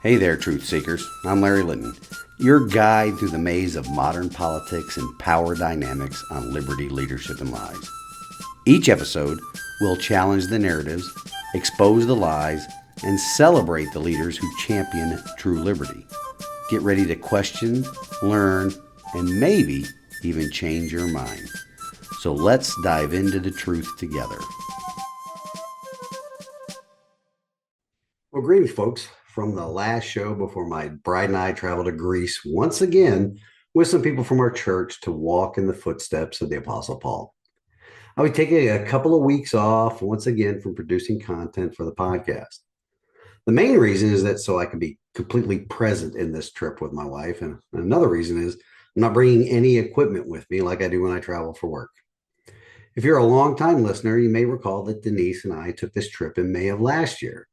Hey there, truth seekers. I'm Larry Litton, your guide through the maze of modern politics and power dynamics on liberty, leadership, and lies. Each episode will challenge the narratives, expose the lies, and celebrate the leaders who champion true liberty. Get ready to question, learn, and maybe even change your mind. So let's dive into the truth together. Well, greetings, folks, from the last show before my bride and I traveled to Greece once again with some people from our church to walk in the footsteps of the Apostle Paul. I'll be taking a couple of weeks off once again from producing content for the podcast. The main reason is that so I can be completely present in this trip with my wife. And another reason is I'm not bringing any equipment with me like I do when I travel for work. If you're a longtime listener, you may recall that Denise and I took this trip in May of last year.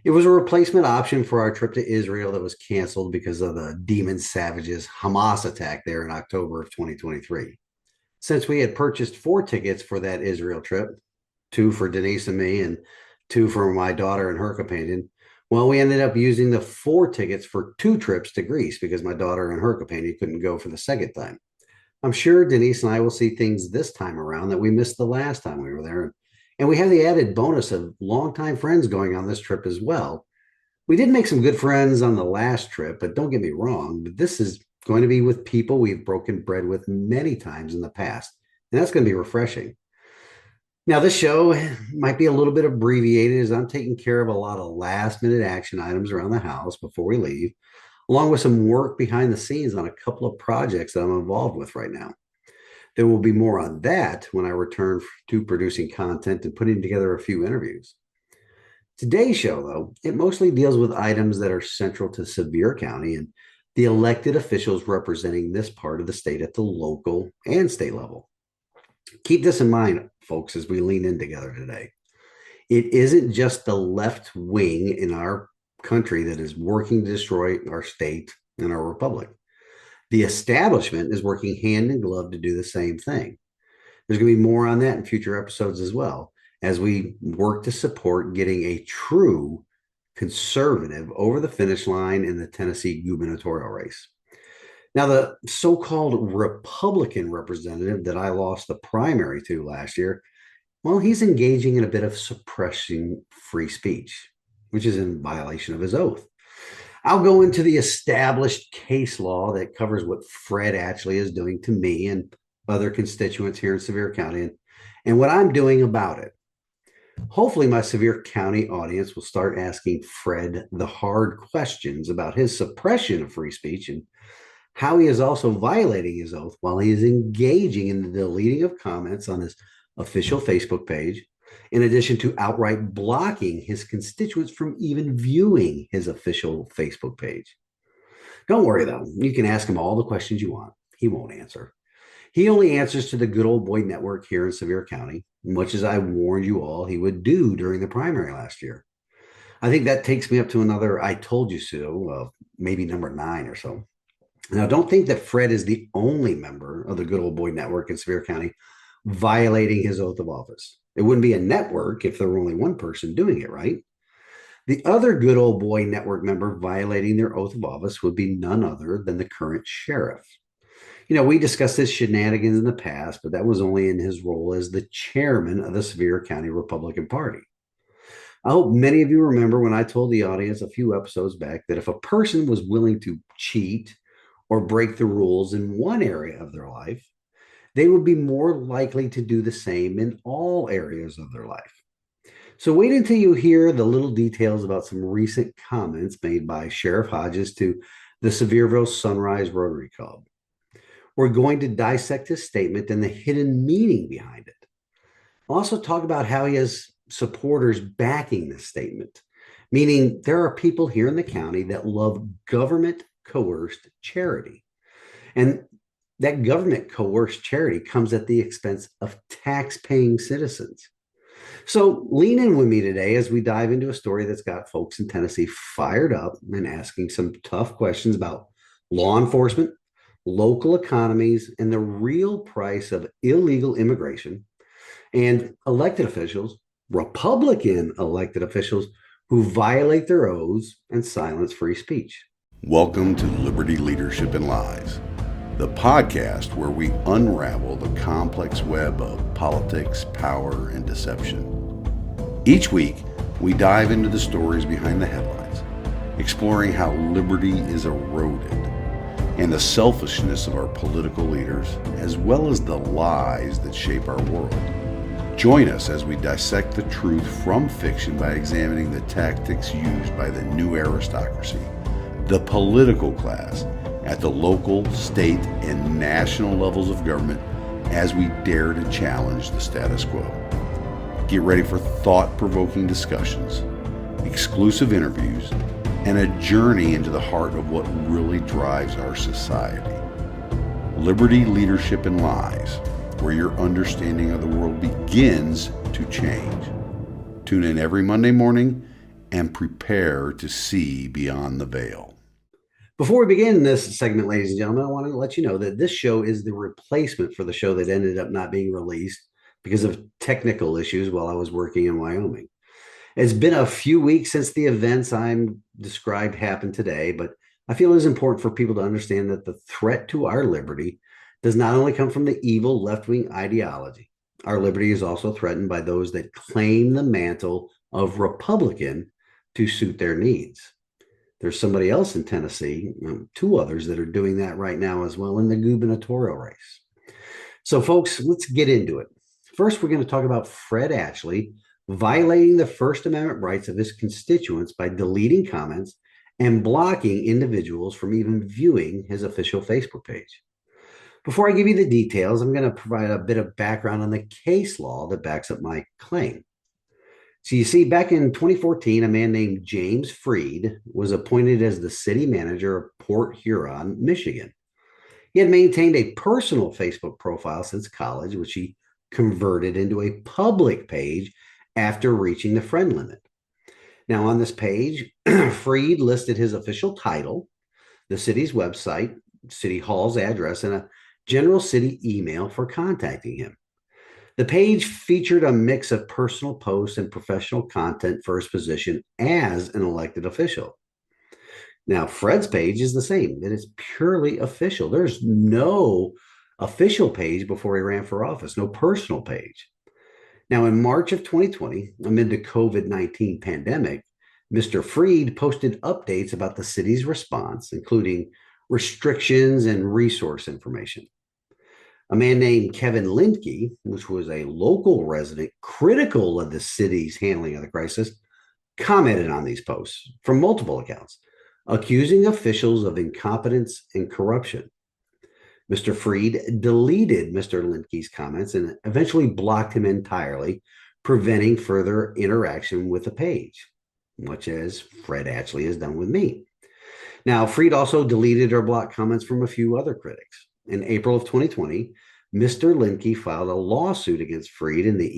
It was a replacement option for our trip to Israel that was canceled because of the Demon Savages Hamas attack there in October of 2023. Since we had purchased 4 tickets for that Israel trip, 2 for Denise and me and 2 for my daughter and her companion, well, we ended up using the 4 tickets for 2 trips to Greece because my daughter and her companion couldn't go for the second time. I'm sure Denise and I will see things this time around that we missed the last time we were there. And we have the added bonus of longtime friends going on this trip as well. We did make some good friends on the last trip, but don't get me wrong, but this is going to be with people we've broken bread with many times in the past. And that's going to be refreshing. Now, this show might be a little bit abbreviated as I'm taking care of a lot of last minute action items around the house before we leave, along with some work behind the scenes on a couple of projects that I'm involved with right now. There will be more on that when I return to producing content and putting together a few interviews. Today's show, though, it mostly deals with items that are central to Sevier County and the elected officials representing this part of the state at the local and state level. Keep this in mind, folks, as we lean in together today. It isn't just the left wing in our country that is working to destroy our state and our republic. The establishment is working hand in glove to do the same thing. There's going to be more on that in future episodes as well, as we work to support getting a true conservative over the finish line in the Tennessee gubernatorial race. Now, the so-called Republican representative that I lost the primary to last year, well, he's engaging in a bit of suppressing free speech, which is in violation of his oath. I'll go into the established case law that covers what Fred actually is doing to me and other constituents here in Sevier County and what I'm doing about it. Hopefully, my Sevier County audience will start asking Fred the hard questions about his suppression of free speech and how he is also violating his oath while he is engaging in the deleting of comments on his official Facebook page, in addition to outright blocking his constituents from even viewing his official Facebook page. Don't worry, though. You can ask him all the questions you want. He won't answer. He only answers to the Good Old Boy Network here in Sevier County, much as I warned you all he would do during the primary last year. I think that takes me up to another I told you so, maybe number 9 or so. Now, don't think that Fred is the only member of the Good Old Boy Network in Sevier County violating his oath of office. It wouldn't be a network if there were only one person doing it, right? The other Good Old Boy Network member violating their oath of office would be none other than the current sheriff. You know, we discussed his shenanigans in the past, but that was only in his role as the chairman of the Sevier County Republican Party. I hope many of you remember when I told the audience a few episodes back that if a person was willing to cheat or break the rules in one area of their life, they would be more likely to do the same in all areas of their life. So wait until you hear the little details about some recent comments made by Sheriff Hodges to the Sevierville Sunrise Rotary Club. We're going to dissect his statement and the hidden meaning behind it. I'll also talk about how he has supporters backing this statement, meaning there are people here in the county that love government coerced charity. And that government coerced charity comes at the expense of tax-paying citizens. So lean in with me today as we dive into a story that's got folks in Tennessee fired up and asking some tough questions about law enforcement, local economies, and the real price of illegal immigration, and elected officials, Republican elected officials, who violate their oaths and silence free speech. Welcome to Liberty, Leadership, and Lies, the podcast where we unravel the complex web of politics, power, and deception. Each week, we dive into the stories behind the headlines, exploring how liberty is eroded and the selfishness of our political leaders, as well as the lies that shape our world. Join us as we dissect the truth from fiction by examining the tactics used by the new aristocracy, the political class, at the local, state, and national levels of government as we dare to challenge the status quo. Get ready for thought-provoking discussions, exclusive interviews, and a journey into the heart of what really drives our society. Liberty, Leadership, and Lies, where your understanding of the world begins to change. Tune in every Monday morning and prepare to see beyond the veil. Before we begin this segment, ladies and gentlemen, I want to let you know that this show is the replacement for the show that ended up not being released because of technical issues while I was working in Wyoming. It's been a few weeks since the events I'm described happened today, but I feel it is important for people to understand that the threat to our liberty does not only come from the evil left-wing ideology. Our liberty is also threatened by those that claim the mantle of Republican to suit their needs. There's somebody else in Tennessee, two others that are doing that right now as well in the gubernatorial race. So folks, let's get into it. First, we're going to talk about Fred Ashley violating the First Amendment rights of his constituents by deleting comments and blocking individuals from even viewing his official Facebook page. Before I give you the details, I'm going to provide a bit of background on the case law that backs up my claim. So you see, back in 2014, a man named James Freed was appointed as the city manager of Port Huron, Michigan. He had maintained a personal Facebook profile since college, which he converted into a public page after reaching the friend limit. Now, on this page, Freed listed his official title, the city's website, City Hall's address, and a general city email for contacting him. The page featured a mix of personal posts and professional content for his position as an elected official. Now, Fred's page is the same. It is purely official. There's no official page before he ran for office, no personal page. Now, in March of 2020, amid the COVID-19 pandemic, Mr. Freed posted updates about the city's response, including restrictions and resource information. A man named Kevin Lindke, which was a local resident critical of the city's handling of the crisis, commented on these posts from multiple accounts, accusing officials of incompetence and corruption. Mr. Freed deleted Mr. Lindke's comments and eventually blocked him entirely, preventing further interaction with the page, much as Fred Ashley has done with me. Now, Freed also deleted or blocked comments from a few other critics. In April of 2020, Mr. Lindke filed a lawsuit against Freed in the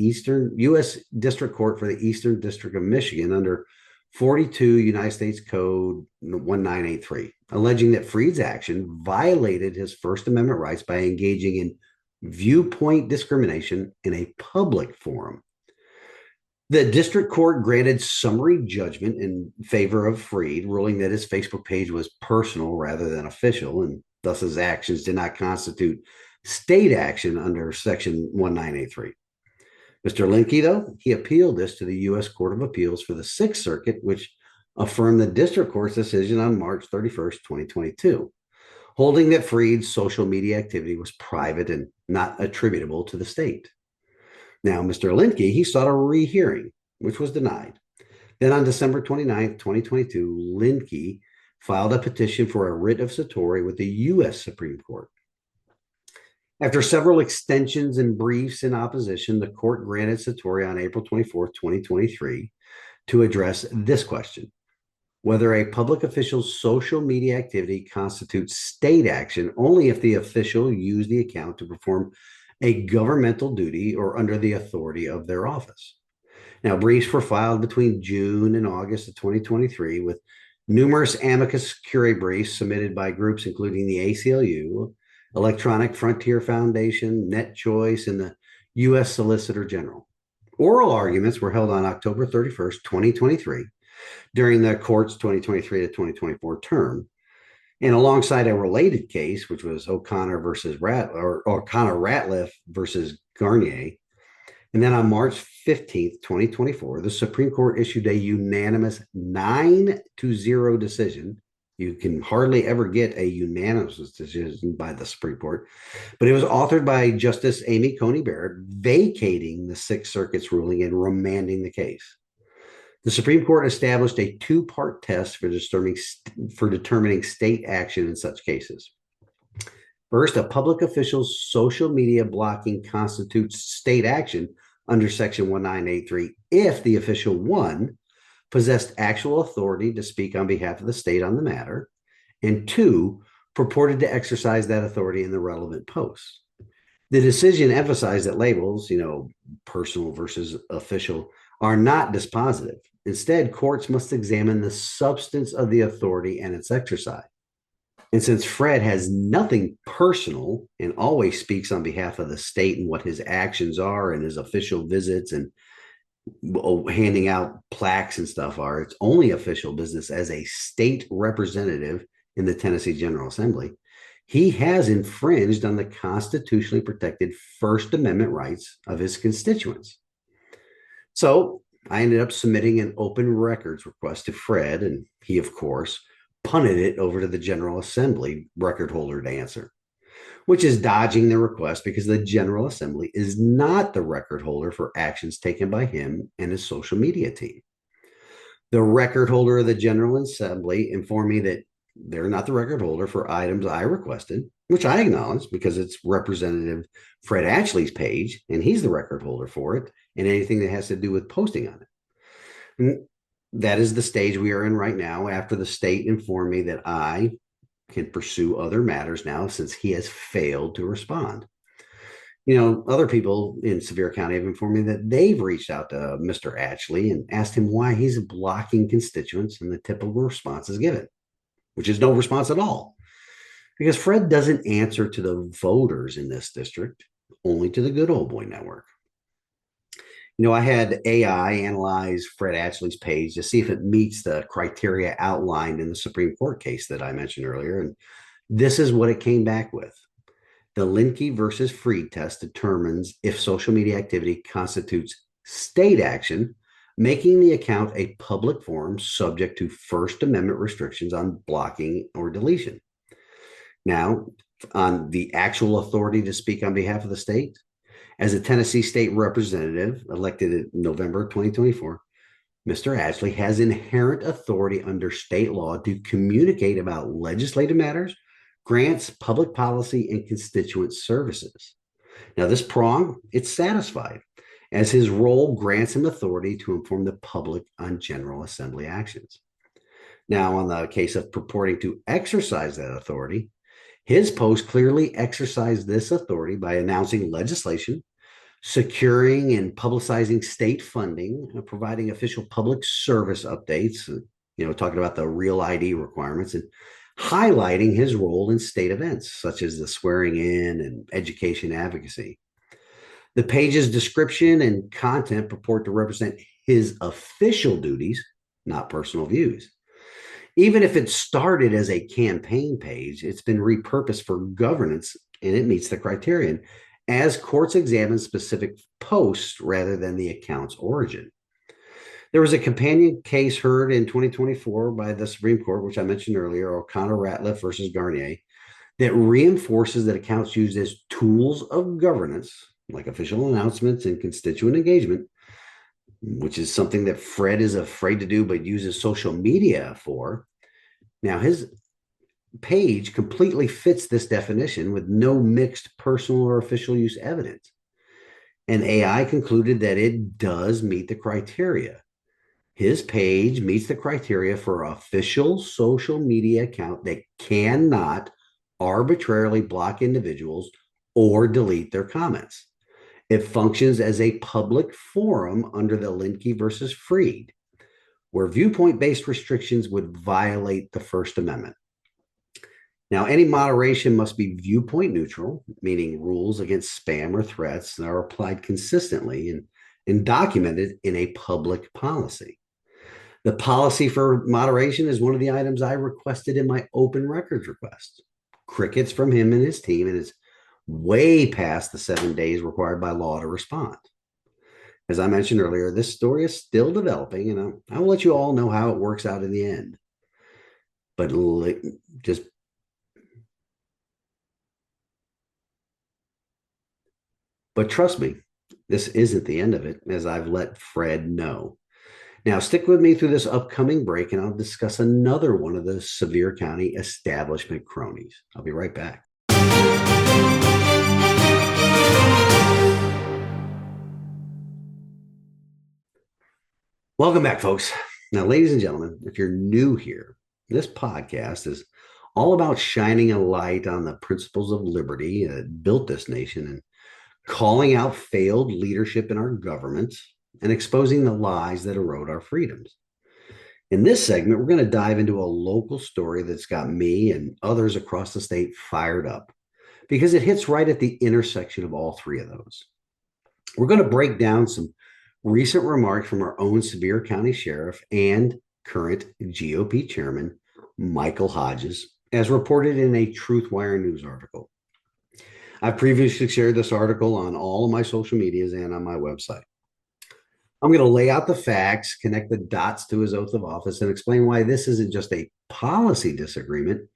U.S. District Court for the Eastern District of Michigan under 42 United States Code 1983, alleging that Freed's action violated his First Amendment rights by engaging in viewpoint discrimination in a public forum. The district court granted summary judgment in favor of Freed, ruling that his Facebook page was personal rather than official, and thus his actions did not constitute state action under Section 1983. Mr. Lindke, though, he appealed this to the U.S. Court of Appeals for the Sixth Circuit, which affirmed the district court's decision on March 31st, 2022, holding that Freed's social media activity was private and not attributable to the state. Now, Mr. Lindke, he sought a rehearing, which was denied. Then on December 29th, 2022, Lindke filed a petition for a writ of certiorari with the U.S. Supreme Court. After several extensions and briefs in opposition, the court granted certiorari on April 24th, 2023, to address this question: whether a public official's social media activity constitutes state action only if the official used the account to perform a governmental duty or under the authority of their office. Now, briefs were filed between June and August of 2023, with numerous amicus curiae briefs submitted by groups including the ACLU, Electronic Frontier Foundation, NetChoice, and the U.S. Solicitor General. Oral arguments were held on October 31st, 2023, during the court's 2023 to 2024 term. And alongside a related case, which was O'Connor Ratliff versus Garnier. And then on March 15th, 2024, the Supreme Court issued a unanimous 9-0 decision. You can hardly ever get a unanimous decision by the Supreme Court, but it was authored by Justice Amy Coney Barrett, vacating the Sixth Circuit's ruling and remanding the case. The Supreme Court established a two-part test for determining state action in such cases. First, a public official's social media blocking constitutes state action under Section 1983 if the official, one, possessed actual authority to speak on behalf of the state on the matter, and two, purported to exercise that authority in the relevant posts. The decision emphasized that labels, personal versus official, are not dispositive. Instead, courts must examine the substance of the authority and its exercise. And since Fred has nothing personal and always speaks on behalf of the state and what his actions are and his official visits and handing out plaques and stuff are, it's only official business as a state representative in the Tennessee General Assembly. He has infringed on the constitutionally protected First Amendment rights of his constituents. So I ended up submitting an open records request to Fred, and he, of course, punted it over to the General Assembly record holder to answer, which is dodging the request because the General Assembly is not the record holder for actions taken by him and his social media team. The record holder of the General Assembly informed me that they're not the record holder for items I requested, which I acknowledge because it's Representative Fred Ashley's page, and he's the record holder for it and anything that has to do with posting on it. And that is the stage we are in right now after the state informed me that I can pursue other matters now since he has failed to respond. Other people in Sevier County have informed me that they've reached out to Mr. Ashley and asked him why he's blocking constituents, and the typical response is given, which is no response at all. Because Fred doesn't answer to the voters in this district, only to the good old boy network. I had AI analyze Fred Ashley's page to see if it meets the criteria outlined in the Supreme Court case that I mentioned earlier. And this is what it came back with. The Linkey versus Freed test determines if social media activity constitutes state action, making the account a public forum subject to First Amendment restrictions on blocking or deletion. Now, on the actual authority to speak on behalf of the state, as a Tennessee state representative elected in November 2024, Mr. Ashley has inherent authority under state law to communicate about legislative matters, grants, public policy, and constituent services. Now, this prong, it's satisfied, as his role grants him authority to inform the public on General Assembly actions. Now, on the case of purporting to exercise that authority, his post clearly exercised this authority by announcing legislation, securing and publicizing state funding, providing official public service updates, talking about the real ID requirements, and highlighting his role in state events such as the swearing in and education advocacy. The page's description and content purport to represent his official duties, not personal views. Even if it started as a campaign page, it's been repurposed for governance, and it meets the criterion as courts examine specific posts rather than the account's origin. There was a companion case heard in 2024 by the Supreme Court, which I mentioned earlier, O'Connor Ratliff versus Garnier, that reinforces that accounts used as tools of governance, like official announcements and constituent engagement, which is something that Fred is afraid to do but uses social media for. Now, his page completely fits this definition with no mixed personal or official use evidence. And AI concluded that it does meet the criteria. His page meets the criteria for official social media account that cannot arbitrarily block individuals or delete their comments. It functions as a public forum under the Linkey versus Freed, where viewpoint-based restrictions would violate the First Amendment. Now, any moderation must be viewpoint neutral, meaning rules against spam or threats that are applied consistently and documented in a public policy. The policy for moderation is one of the items I requested in my open records request. Crickets from him and his team, and it's way past the 7 days required by law to respond. As I mentioned earlier, this story is still developing, and I will let you all know how it works out in the end. But just but trust me, this isn't the end of it, as I've let Fred know. Now, stick with me through this upcoming break, and I'll discuss another one of the Sevier County establishment cronies. I'll be right back. Welcome back, folks. Now, ladies and gentlemen, if you're new here, this podcast is all about shining a light on the principles of liberty that built this nation and calling out failed leadership in our government and exposing the lies that erode our freedoms. In this segment, we're going to dive into a local story that's got me and others across the state fired up because it hits right at the intersection of all three of those. We're going to break down some recent remarks from our own Sevier County Sheriff and current GOP Chairman, Michael Hodges, as reported in a Truthwire News article. I've previously shared this article on all of my social medias and on my website. I'm going to lay out the facts, connect the dots to his oath of office, and explain why this isn't just a policy disagreement.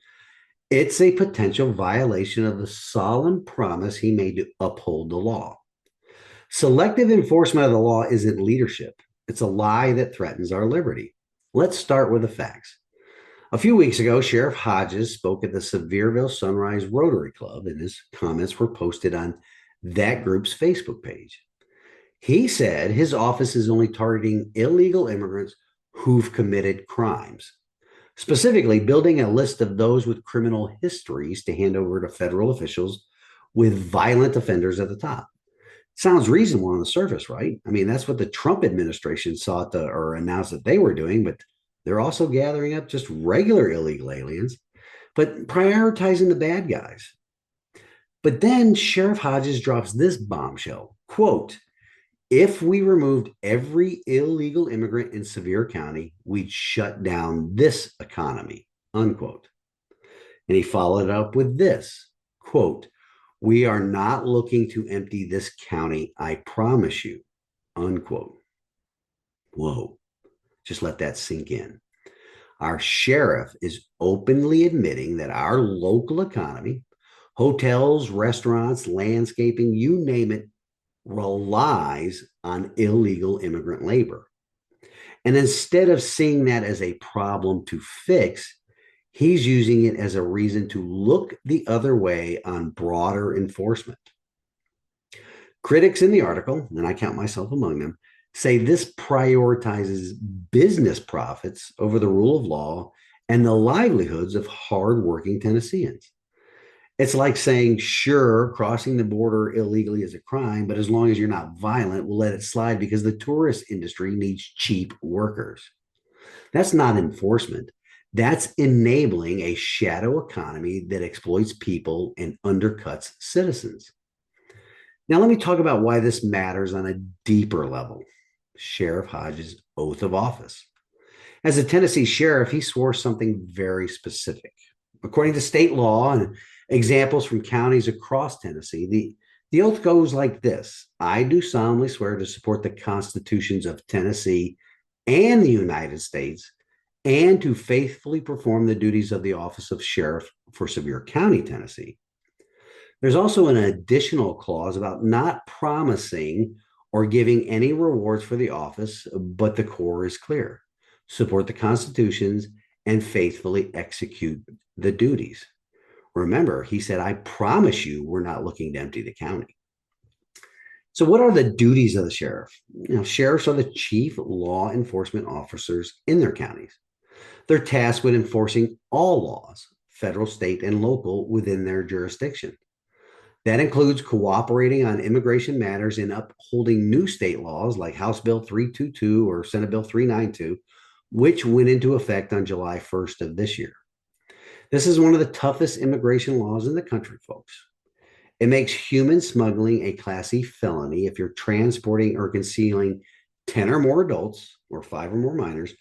It's a potential violation of the solemn promise he made to uphold the law. Selective enforcement of the law isn't leadership. It's a lie that threatens our liberty. Let's start with the facts. A few weeks ago, Sheriff Hodges spoke at the Sevierville Sunrise Rotary Club, and his comments were posted on that group's Facebook page. He said his office is only targeting illegal immigrants who've committed crimes, specifically building a list of those with criminal histories to hand over to federal officials with violent offenders at the top. Sounds reasonable on the surface, right? I mean, that's what the Trump administration sought to or announced that they were doing, but they're also gathering up just regular illegal aliens, but prioritizing the bad guys. But then Sheriff Hodges drops this bombshell, quote, "If we removed every illegal immigrant in Sevier County, we'd shut down this economy," unquote. And he followed up with this, quote, "We are not looking to empty this county, I promise you," unquote. Whoa, just let that sink in. Our sheriff is openly admitting that our local economy, hotels, restaurants, landscaping, you name it, relies on illegal immigrant labor. And instead of seeing that as a problem to fix, he's using it as a reason to look the other way on broader enforcement. Critics in the article, and I count myself among them, say this prioritizes business profits over the rule of law and the livelihoods of hardworking Tennesseans. It's like saying, sure, crossing the border illegally is a crime, but as long as you're not violent, we'll let it slide because the tourist industry needs cheap workers. That's not enforcement. That's enabling a shadow economy that exploits people and undercuts citizens. Now, let me talk about why this matters on a deeper level. Sheriff Hodges' oath of office. As a Tennessee sheriff, he swore something very specific. According to state law and examples from counties across Tennessee, the oath goes like this: "I do solemnly swear to support the constitutions of Tennessee and the United States, and to faithfully perform the duties of the office of sheriff for Sevier County, Tennessee." There's also an additional clause about not promising or giving any rewards for the office, but the core is clear: support the constitutions and faithfully execute the duties. Remember, he said, "I promise you we're not looking to empty the county." So what are the duties of the sheriff? Sheriffs are the chief law enforcement officers in their counties. They're tasked with enforcing all laws, federal, state, and local, within their jurisdiction. That includes cooperating on immigration matters and upholding new state laws like House Bill 322 or Senate Bill 392, which went into effect on July 1st of this year. This is one of the toughest immigration laws in the country, folks. It makes human smuggling a Class E felony if you're transporting or concealing 10 or more adults or 5 or more minors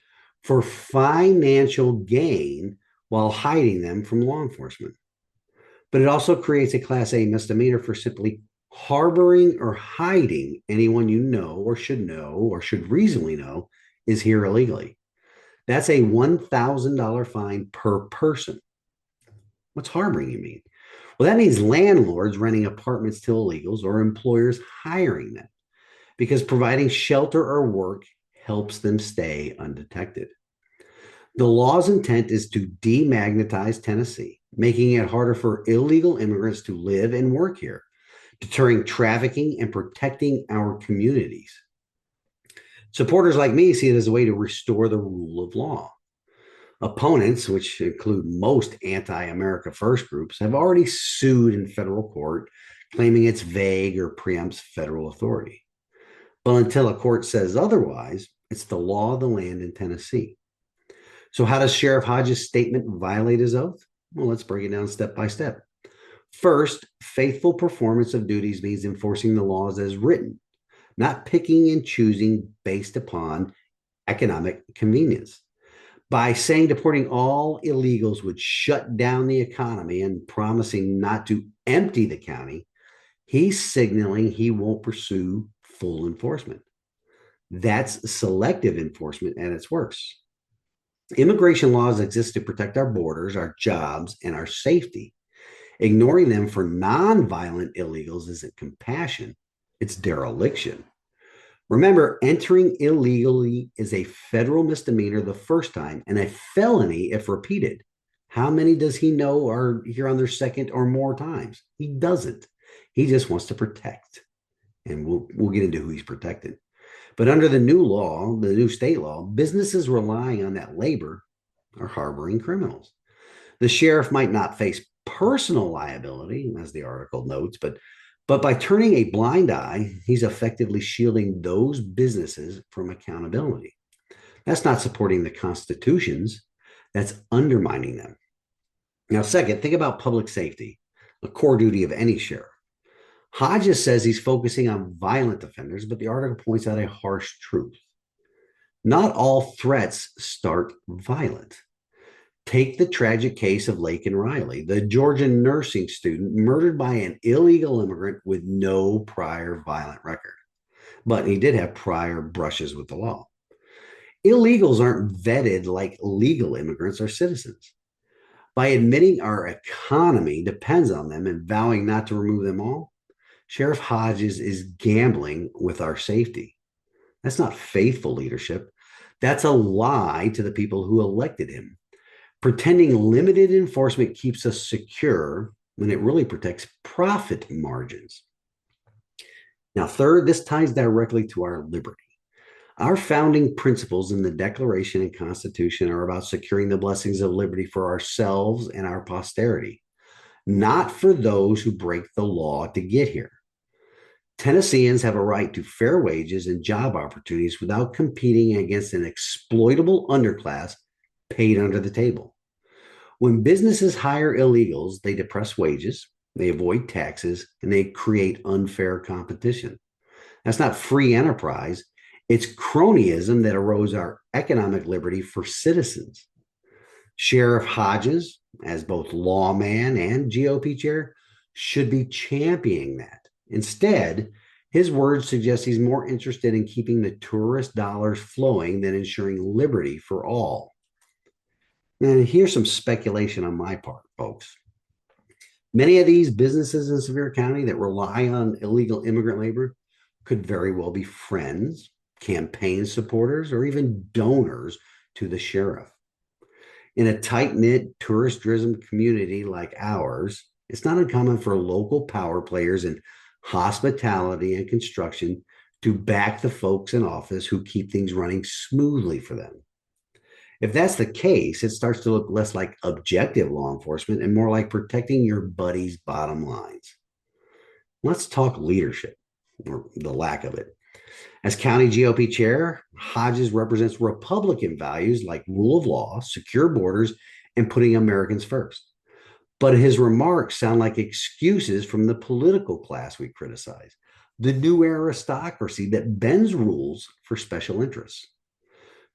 for financial gain while hiding them from law enforcement. But it also creates a Class A misdemeanor for simply harboring or hiding anyone you know or should reasonably know is here illegally. That's a $1,000 fine per person. What's harboring you mean? Well, that means landlords renting apartments to illegals or employers hiring them because providing shelter or work helps them stay undetected. The law's intent is to demagnetize Tennessee, making it harder for illegal immigrants to live and work here, deterring trafficking and protecting our communities. Supporters like me see it as a way to restore the rule of law. Opponents, which include most anti America First groups, have already sued in federal court, claiming it's vague or preempts federal authority. But until a court says otherwise, it's the law of the land in Tennessee. So, how does Sheriff Hodges' statement violate his oath? Well, let's break it down step by step. First, faithful performance of duties means enforcing the laws as written, not picking and choosing based upon economic convenience. By saying deporting all illegals would shut down the economy and promising not to empty the county, he's signaling he won't pursue full enforcement. That's selective enforcement at its worst. Immigration laws exist to protect our borders, our jobs, and our safety. Ignoring them for nonviolent illegals isn't compassion, it's dereliction. Remember, entering illegally is a federal misdemeanor the first time and a felony if repeated. How many does he know are here on their second or more times? He doesn't. He just wants to protect. And we'll get into who he's protecting. But under the new law, the new state law, businesses relying on that labor are harboring criminals. The sheriff might not face personal liability, as the article notes, but by turning a blind eye, he's effectively shielding those businesses from accountability. That's not supporting the constitutions, that's undermining them. Now, second, think about public safety, a core duty of any sheriff. Hodges says he's focusing on violent offenders, but the article points out a harsh truth. Not all threats start violent. Take the tragic case of Laken Riley, the Georgia nursing student murdered by an illegal immigrant with no prior violent record. But he did have prior brushes with the law. Illegals aren't vetted like legal immigrants or citizens. By admitting our economy depends on them and vowing not to remove them all, Sheriff Hodges is gambling with our safety. That's not faithful leadership. That's a lie to the people who elected him. Pretending limited enforcement keeps us secure when it really protects profit margins. Now, third, this ties directly to our liberty. Our founding principles in the Declaration and Constitution are about securing the blessings of liberty for ourselves and our posterity, not for those who break the law to get here. Tennesseans have a right to fair wages and job opportunities without competing against an exploitable underclass paid under the table. When businesses hire illegals, they depress wages, they avoid taxes, and they create unfair competition. That's not free enterprise. It's cronyism that erodes our economic liberty for citizens. Sheriff Hodges, as both lawman and GOP chair, should be championing that. Instead, his words suggest he's more interested in keeping the tourist dollars flowing than ensuring liberty for all. And here's some speculation on my part, folks. Many of these businesses in Sevier County that rely on illegal immigrant labor could very well be friends, campaign supporters, or even donors to the sheriff. In a tight-knit, tourist-driven community like ours, it's not uncommon for local power players in hospitality and construction to back the folks in office who keep things running smoothly for them. If that's the case, it starts to look less like objective law enforcement and more like protecting your buddy's bottom lines. Let's talk leadership, or the lack of it. As county GOP chair, Hodges represents Republican values like rule of law, secure borders, and putting Americans first. But his remarks sound like excuses from the political class we criticize, the new aristocracy that bends rules for special interests.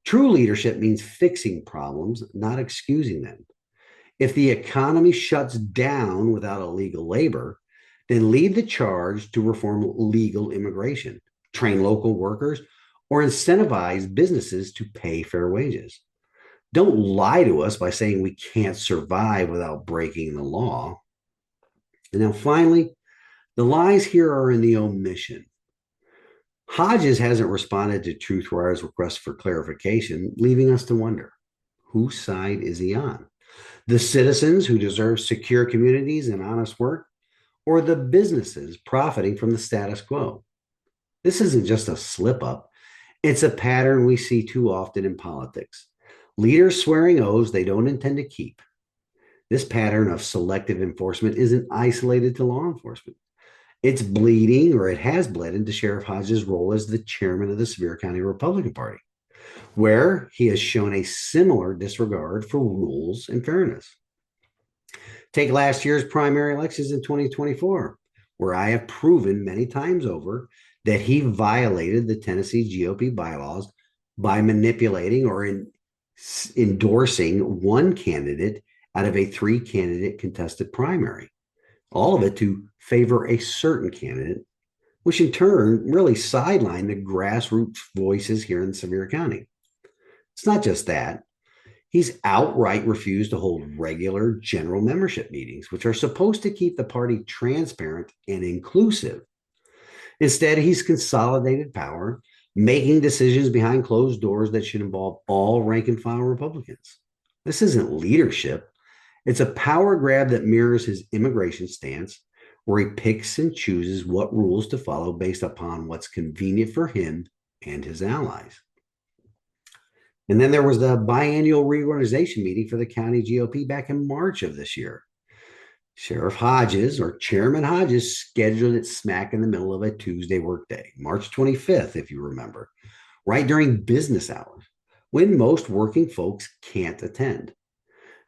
True leadership means fixing problems, not excusing them. If the economy shuts down without illegal labor, then lead the charge to reform legal immigration, train local workers, or incentivize businesses to pay fair wages. Don't lie to us by saying we can't survive without breaking the law. And now, finally, the lies here are in the omission. Hodges hasn't responded to Truthwire's request for clarification, leaving us to wonder, whose side is he on? The citizens who deserve secure communities and honest work, or the businesses profiting from the status quo? This isn't just a slip up, it's a pattern we see too often in politics. Leaders swearing oaths they don't intend to keep. This pattern of selective enforcement isn't isolated to law enforcement. It's bleeding, or it has bled, into Sheriff Hodges' role as the chairman of the Sevier County Republican Party, where he has shown a similar disregard for rules and fairness. Take last year's primary elections in 2024, where I have proven many times over that he violated the Tennessee GOP bylaws by manipulating or endorsing one candidate out of a 3-candidate contested primary, all of it to favor a certain candidate, which in turn really sidelined the grassroots voices here in Sevier County. It's not just that. He's outright refused to hold regular general membership meetings, which are supposed to keep the party transparent and inclusive. Instead, he's consolidated power, making decisions behind closed doors that should involve all rank and file Republicans. This isn't leadership. It's a power grab that mirrors his immigration stance, where he picks and chooses what rules to follow based upon what's convenient for him and his allies. And then there was the biannual reorganization meeting for the county GOP back in March of this year. Sheriff Hodges, or Chairman Hodges, scheduled it smack in the middle of a Tuesday workday, March 25th, if you remember, right during business hours, when most working folks can't attend.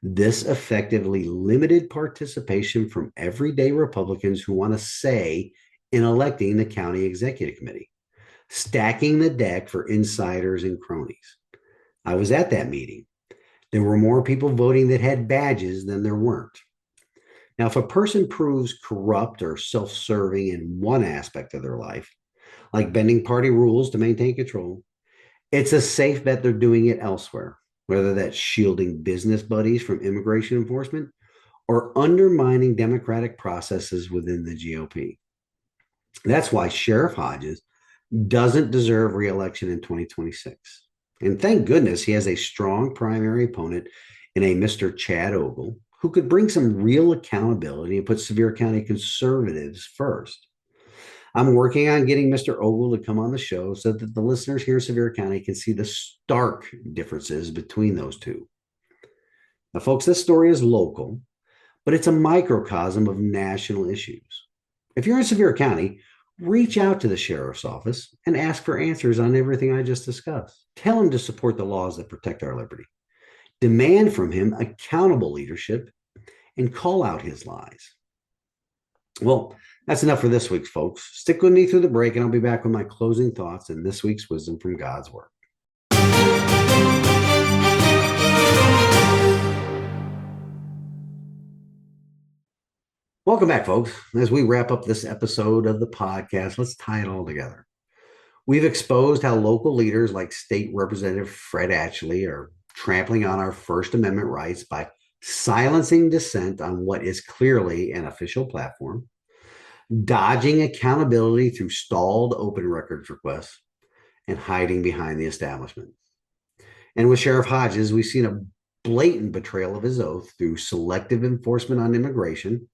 This effectively limited participation from everyday Republicans who want a say in electing the county executive committee, stacking the deck for insiders and cronies. I was at that meeting. There were more people voting that had badges than there weren't. Now, if a person proves corrupt or self-serving in one aspect of their life, like bending party rules to maintain control, it's a safe bet they're doing it elsewhere, whether that's shielding business buddies from immigration enforcement or undermining democratic processes within the GOP. That's why Sheriff Hodges doesn't deserve re-election in 2026. And thank goodness he has a strong primary opponent in a Mr. Chad Ogle, who could bring some real accountability and put Sevier County conservatives first. I'm working on getting Mr. Ogle to come on the show so that the listeners here in Sevier County can see the stark differences between those two. Now, folks, this story is local, but it's a microcosm of national issues. If you're in Sevier County, reach out to the sheriff's office and ask for answers on everything I just discussed. Tell him to support the laws that protect our liberty. Demand from him accountable leadership and call out his lies. Well, that's enough for this week, folks. Stick with me through the break, and I'll be back with my closing thoughts and this week's wisdom from God's Word. Welcome back, folks. As we wrap up this episode of the podcast, let's tie it all together. We've exposed how local leaders like State Representative Fred Atchley are trampling on our First Amendment rights by silencing dissent on what is clearly an official platform, dodging accountability through stalled open records requests, and hiding behind the establishment. And with Sheriff Hodges, we've seen a blatant betrayal of his oath through selective enforcement on immigration,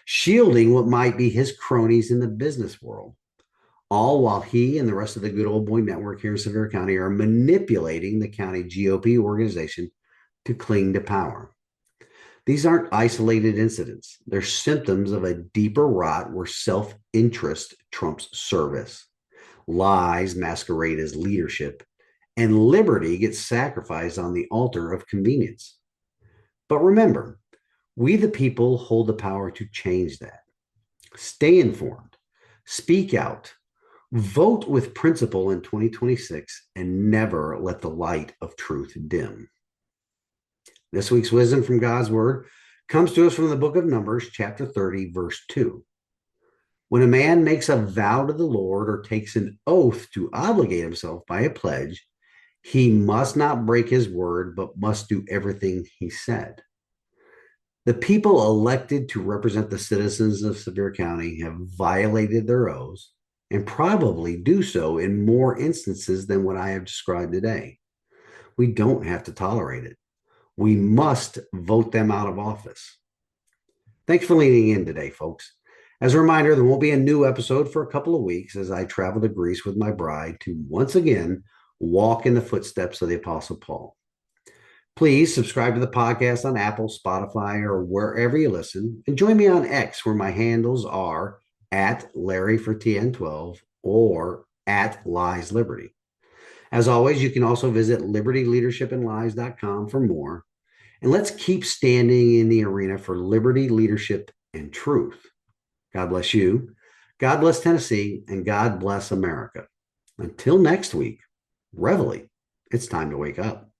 shielding what might be his cronies in the business world, all while he and the rest of the good old boy network here in Sevier County are manipulating the county GOP organization to cling to power. These aren't isolated incidents. They're symptoms of a deeper rot where self-interest trumps service, lies masquerade as leadership, and liberty gets sacrificed on the altar of convenience. But remember, we the people hold the power to change that. Stay informed, speak out, Vote with principle in 2026 and never let the light of truth dim. This week's wisdom from God's word comes to us from the book of Numbers, chapter 30, verse 2. When a man makes a vow to the Lord or takes an oath to obligate himself by a pledge, he must not break his word, but must do everything he said. The people elected to represent the citizens of Sevier County have violated their oaths and probably do so in more instances than what I have described today. We don't have to tolerate it. We must vote them out of office. Thanks for leaning in today, folks. As a reminder, there won't be a new episode for a couple of weeks as I travel to Greece with my bride to once again walk in the footsteps of the Apostle Paul. Please subscribe to the podcast on Apple, Spotify, or wherever you listen. And join me on X, where my handles are at Larry for TN12 or at Lies Liberty. As always, you can also visit libertyleadershipandlies.com for more. And let's keep standing in the arena for liberty, leadership, and truth. God bless you. God bless Tennessee, and God bless America. Until next week, reveille, it's time to wake up.